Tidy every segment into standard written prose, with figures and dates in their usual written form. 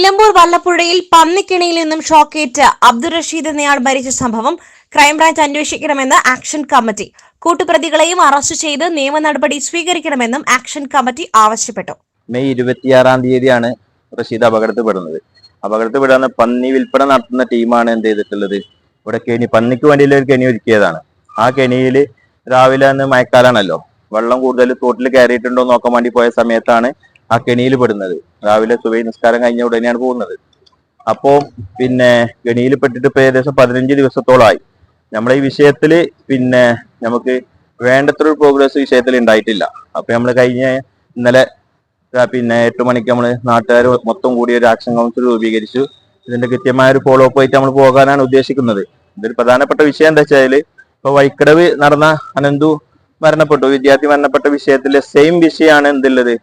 നിലമ്പൂർ വല്ലപ്പുഴയിൽ പന്നിക്കിണിയിൽ നിന്നും ഷോക്കേറ്റ് അബ്ദുൾ റഷീദ് എന്നയാൾ മരിച്ച സംഭവം ക്രൈംബ്രാഞ്ച് അന്വേഷിക്കണമെന്ന് ആക്ഷൻ കമ്മിറ്റി. കൂട്ടുപ്രതികളെയും അറസ്റ്റ് ചെയ്ത് നിയമ നടപടി സ്വീകരിക്കണമെന്നും ആക്ഷൻ കമ്മിറ്റി ആവശ്യപ്പെട്ടു. മെയ് 26 റഷീദ് അപകടത്തിൽപ്പെടുന്ന പന്നി വിൽപ്പന നടത്തുന്ന ടീമാണ് എന്ത് ചെയ്തിട്ടുള്ളത്. ഇവിടെ പന്നിക്ക് വേണ്ടിയുള്ള ഒരു കെണി ഒരുക്കിയതാണ്. ആ കെണിയിൽ രാവിലെ മഴക്കാലാണല്ലോ, വെള്ളം കൂടുതൽ തോട്ടിൽ കയറിയിട്ടുണ്ടോ നോക്കാൻ വേണ്ടി പോയ സമയത്താണ് ആ കെണിയിൽ പെടുന്നത്. രാവിലെ സുബഹി നിസ്കാരം കഴിഞ്ഞ ഉടനെയാണ് പോകുന്നത്. അപ്പോ കെണിയിൽ പെട്ടിട്ട് ഇപ്പൊ ഏകദേശം 15 ദിവസത്തോളമായി. നമ്മളെ ഈ വിഷയത്തിൽ നമുക്ക് വേണ്ടത്ര ഒരു പ്രോഗ്രസ് വിഷയത്തിൽ ഉണ്ടായിട്ടില്ല. അപ്പൊ നമ്മൾ ഇന്നലെ 8 മണിക്ക് നമ്മൾ നാട്ടുകാർ മൊത്തം കൂടി ഒരു ആക്ഷൻ കൗൺസിൽ രൂപീകരിച്ചു. ഇതിന്റെ കൃത്യമായ ഒരു ഫോളോ അപ്പ് ആയിട്ട് നമ്മൾ പോകാനാണ് ഉദ്ദേശിക്കുന്നത്. ഇതൊരു പ്രധാനപ്പെട്ട വിഷയം എന്താ വെച്ചാൽ, ഇപ്പൊ വൈക്കടവ് നടന്ന അനന്തു വിദ്യാർത്ഥി മരണപ്പെട്ട വിഷയത്തിലെ സെയിം വിഷയമാണ് എന്തുള്ളത്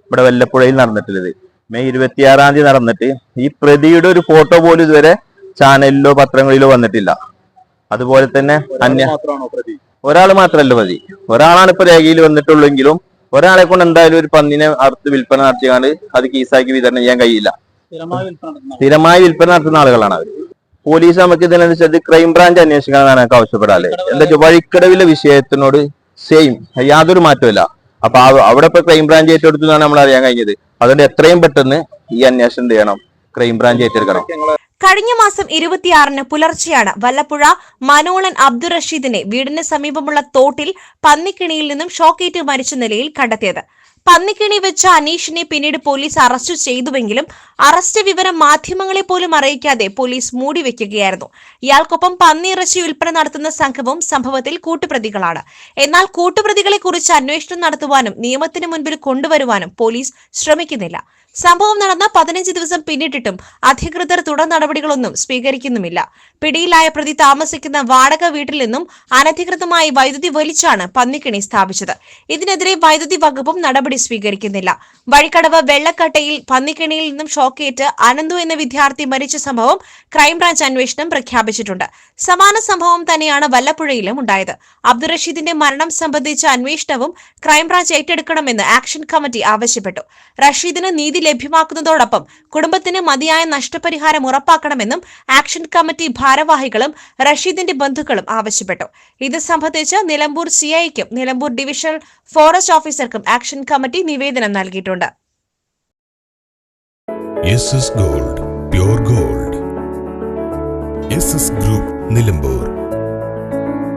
ഇവിടെ വല്ലപ്പുഴയിൽ നടന്നിട്ടുള്ളത്. മെയ് 26 നടന്നിട്ട് ഈ പ്രതിയുടെ ഒരു ഫോട്ടോ പോലും ഇതുവരെ ചാനലിലോ പത്രങ്ങളിലോ വന്നിട്ടില്ല. അതുപോലെ തന്നെ ഒരാൾ മാത്രമല്ല പ്രതി, ഒരാളാണ് ഇപ്പൊ രേഖയിൽ വന്നിട്ടുള്ളെങ്കിലും ഒരാളെ കൊണ്ട് എന്തായാലും ഒരു പന്നിനെ അറുത്ത് വിൽപ്പന നടത്തിയാണ് അത് കീസാക്കി വിതരണം ചെയ്യാൻ കഴിയില്ല. സ്ഥിരമായി വിൽപ്പന നടത്തുന്ന ആളുകളാണ് അവർ. പോലീസ് നമുക്ക് ഇതിനനുസരിച്ച് ക്രൈംബ്രാഞ്ച് അന്വേഷിക്കണമെന്നാണ് ഞങ്ങൾക്ക് ആവശ്യപ്പെടാറ്. എന്താ വെച്ചാൽ വഴിക്കടവിലെ വിഷയത്തിനോട് സെയിം യാതൊരു മാറ്റമില്ല. അപ്പൊ അവിടെ ഇപ്പൊ ക്രൈംബ്രാഞ്ച് ഏറ്റെടുത്തു എന്നാണ് നമ്മൾ അറിയാൻ കഴിഞ്ഞത്. അതുകൊണ്ട് എത്രയും പെട്ടെന്ന് ഈ അന്വേഷണം ചെയ്യണം, ക്രൈംബ്രാഞ്ച് ഏറ്റെടുക്കണം. കഴിഞ്ഞ മാസം 26 പുലർച്ചെയാണ് വല്ലപ്പുഴ മനോളൻ അബ്ദുൾ റഷീദിനെ വീടിന് സമീപമുള്ള തോട്ടിൽ പന്നിക്കിണിയിൽ നിന്നും ഷോക്കേറ്റ് മരിച്ച നിലയിൽ കണ്ടെത്തിയത്. പന്നിക്കിണി വെച്ച അനീഷിനെ പിന്നീട് പോലീസ് അറസ്റ്റ് ചെയ്തുവെങ്കിലും അറസ്റ്റ് വിവരം മാധ്യമങ്ങളെ പോലും അറിയിക്കാതെ പോലീസ് മൂടിവെക്കുകയായിരുന്നു. ഇയാൾക്കൊപ്പം പന്നിയിറച്ചി വിൽപ്പന നടത്തുന്ന സംഘവും സംഭവത്തിൽ കൂട്ടുപ്രതികളാണ്. എന്നാൽ കൂട്ടുപ്രതികളെ കുറിച്ച് അന്വേഷണം നടത്തുവാനും നിയമത്തിന് മുൻപിൽ കൊണ്ടുവരുവാനും പോലീസ് ശ്രമിക്കുന്നില്ല. സംഭവം നടന്ന 15 ദിവസം പിന്നിട്ടിട്ടും അധികൃതർ തുടർ നടപടികളൊന്നും സ്വീകരിക്കുന്നുമില്ല. പിടിയിലായ പ്രതി താമസിക്കുന്ന വാടക വീട്ടിൽ നിന്നും അനധികൃതമായി വൈദ്യുതി വലിച്ചാണ് പന്നിക്കിണി സ്ഥാപിച്ചത്. ഇതിനെതിരെ വൈദ്യുതി വകുപ്പും നടപടി സ്വീകരിക്കുന്നില്ല. വഴിക്കടവ് വെള്ളക്കട്ടയിൽ പന്നിക്കിണിയിൽ നിന്നും ഷോക്കേറ്റ് അനന്തു എന്ന വിദ്യാർത്ഥി മരിച്ച സംഭവം ക്രൈംബ്രാഞ്ച് അന്വേഷണം പ്രഖ്യാപിച്ചിട്ടുണ്ട്. സമാന സംഭവം തന്നെയാണ് വല്ലപ്പുഴയിലും ഉണ്ടായത്. അബ്ദുൾ റഷീദിന്റെ മരണം സംബന്ധിച്ച അന്വേഷണവും ക്രൈംബ്രാഞ്ച് ഏറ്റെടുക്കണമെന്ന് ആക്ഷൻ കമ്മിറ്റി ആവശ്യപ്പെട്ടു. റഷീദിന് നീതി ലഭ്യമാക്കുന്നതോടൊപ്പം കുടുംബത്തിന് മതിയായ നഷ്ടപരിഹാരം ഉറപ്പാക്കണമെന്നും ആക്ഷൻ കമ്മിറ്റി ഭാരവാഹികളും റഷീദിന്റെ ബന്ധുക്കളും ആവശ്യപ്പെട്ടു. ഇത് സംബന്ധിച്ച് നിലമ്പൂർ സിഐക്കും നിലമ്പൂർ ഡിവിഷണൽ ഫോറസ്റ്റ് ഓഫീസർക്കും ആക്ഷൻ കമ്മിറ്റി നിവേദനം നൽകിയിട്ടുണ്ട്. Gold, pure gold. Group Nilambur.